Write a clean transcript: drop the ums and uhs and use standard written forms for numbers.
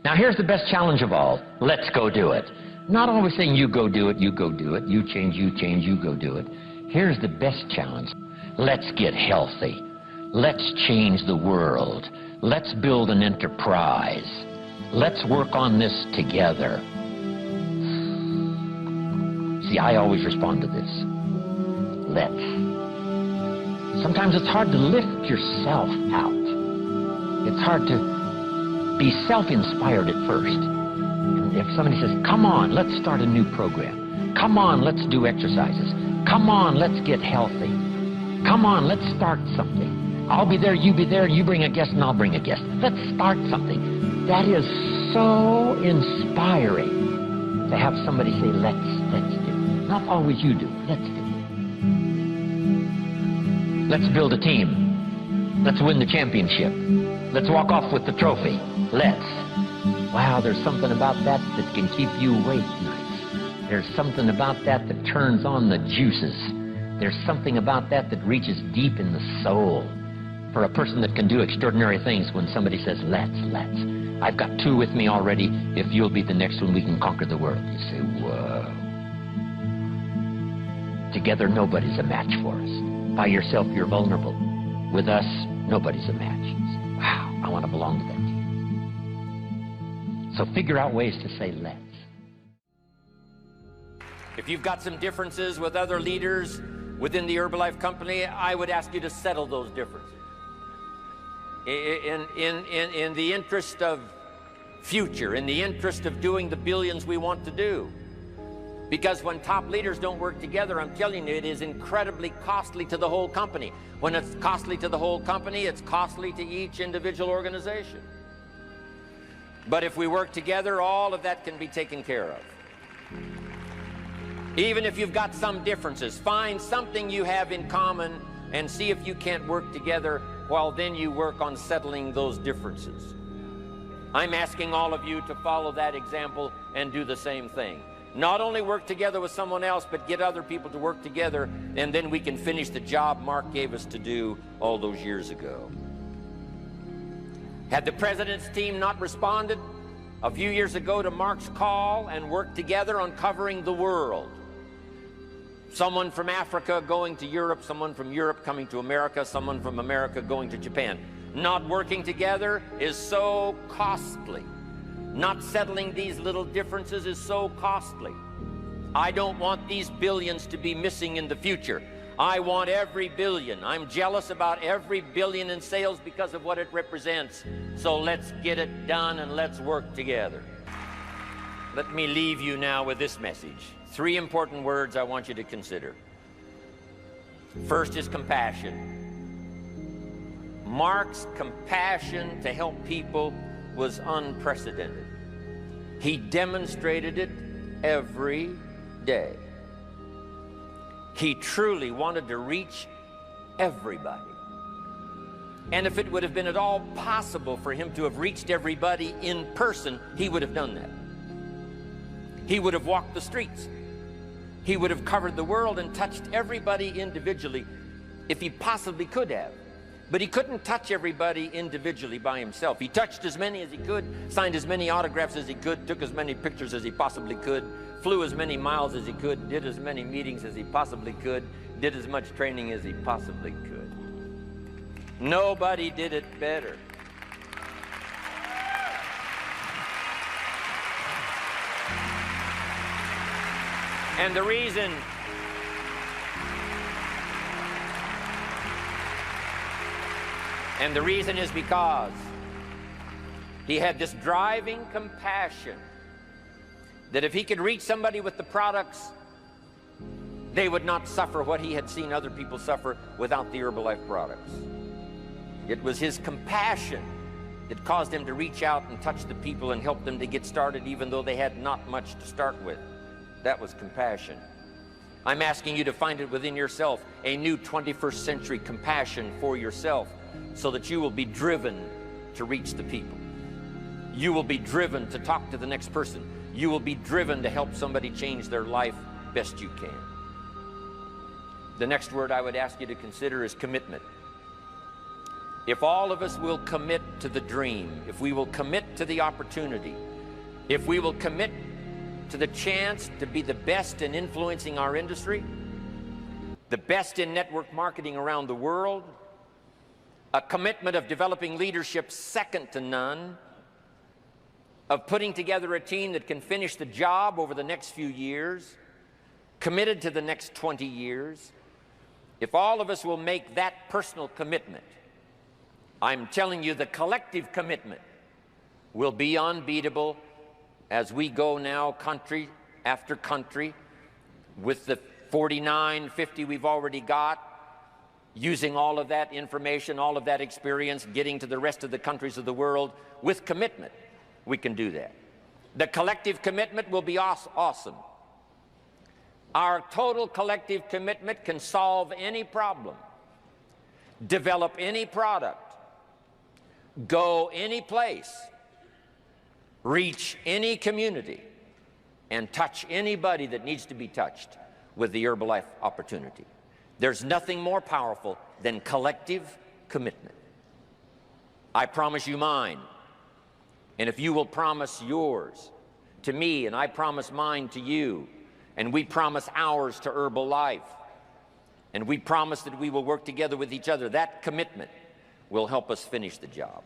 Now here's the best challenge of all. Let's go do it. Not always saying you go do it, you go do it, you change, you go do it. Here's the best challenge. Let's get healthy. Let's change the world. Let's build an enterprise. Let's work on this together. See, I always respond to this. Let's. Sometimes it's hard to lift yourself out. It's hard to be self-inspired at first. And if somebody says, come on, let's start a new program. Come on, let's do exercises. Come on, let's get healthy. Come on, let's start something. I'll be there, you be there, you bring a guest and I'll bring a guest. Let's start something. That is so inspiring to have somebody say, let's do. Not always you do, let's do. Let's build a team. Let's win the championship. Let's walk off with the trophy. Let's. Wow, there's something about that that can keep you awake nights. There's something about that that turns on the juices. There's something about that that reaches deep in the soul. For a person that can do extraordinary things when somebody says, let's. I've got two with me already. If you'll be the next one, we can conquer the world. You say, whoa. Together, nobody's a match for us. By yourself, you're vulnerable. With us, nobody's a match. You say, wow, I want to belong to that team. So figure out ways to say, let's. If you've got some differences with other leaders within the Herbalife company, I would ask you to settle those differences. In the interest of future, in the interest of doing the billions we want to do. Because when top leaders don't work together, I'm telling you, it is incredibly costly to the whole company. When it's costly to the whole company, it's costly to each individual organization. But if we work together, all of that can be taken care of. Even if you've got some differences, find something you have in common and see if you can't work together while then you work on settling those differences. I'm asking all of you to follow that example and do the same thing. Not only work together with someone else, but get other people to work together, and then we can finish the job Mark gave us to do all those years ago. Had the president's team not responded a few years ago to Mark's call and worked together on covering the world, someone from Africa going to Europe, someone from Europe coming to America, someone from America going to Japan. Not working together is so costly. Not settling these little differences is so costly. I don't want these billions to be missing in the future. I want every billion. I'm jealous about every billion in sales because of what it represents. So let's get it done and let's work together. Let me leave you now with this message. 3 important words I want you to consider. First is compassion. Mark's compassion to help people was unprecedented. He demonstrated it every day. He truly wanted to reach everybody. And if it would have been at all possible for him to have reached everybody in person, he would have done that. He would have walked the streets. He would have covered the world and touched everybody individually if he possibly could have. But he couldn't touch everybody individually by himself. He touched as many as he could, signed as many autographs as he could, took as many pictures as he possibly could, flew as many miles as he could, did as many meetings as he possibly could, did as much training as he possibly could. Nobody did it better. And the reason is because he had this driving compassion that if he could reach somebody with the products, they would not suffer what he had seen other people suffer without the Herbalife products. It was his compassion that caused him to reach out and touch the people and help them to get started even though they had not much to start with. That was compassion. I'm asking you to find it within yourself, a new 21st century compassion for yourself, so that you will be driven to reach the people. You will be driven to talk to the next person. You will be driven to help somebody change their life best you can. The next word I would ask you to consider is commitment. if all of us will commit to the dream, if we will commit to the opportunity, if we will commit to the chance to be the best in influencing our industry, the best in network marketing around the world, a commitment of developing leadership second to none, of putting together a team that can finish the job over the next few years, committed to the next 20 years, if all of us will make that personal commitment, I'm telling you the collective commitment will be unbeatable as we go now country after country with the 49, 50 we've already got, using all of that information, all of that experience, getting to the rest of the countries of the world with commitment. We can do that. The collective commitment will be awesome. Our total collective commitment can solve any problem, develop any product, go any place, reach any community, and touch anybody that needs to be touched with the Herbalife opportunity. There's nothing more powerful than collective commitment. I promise you mine, and if you will promise yours to me, and I promise mine to you, and we promise ours to Herbalife, and we promise that we will work together with each other, that commitment will help us finish the job.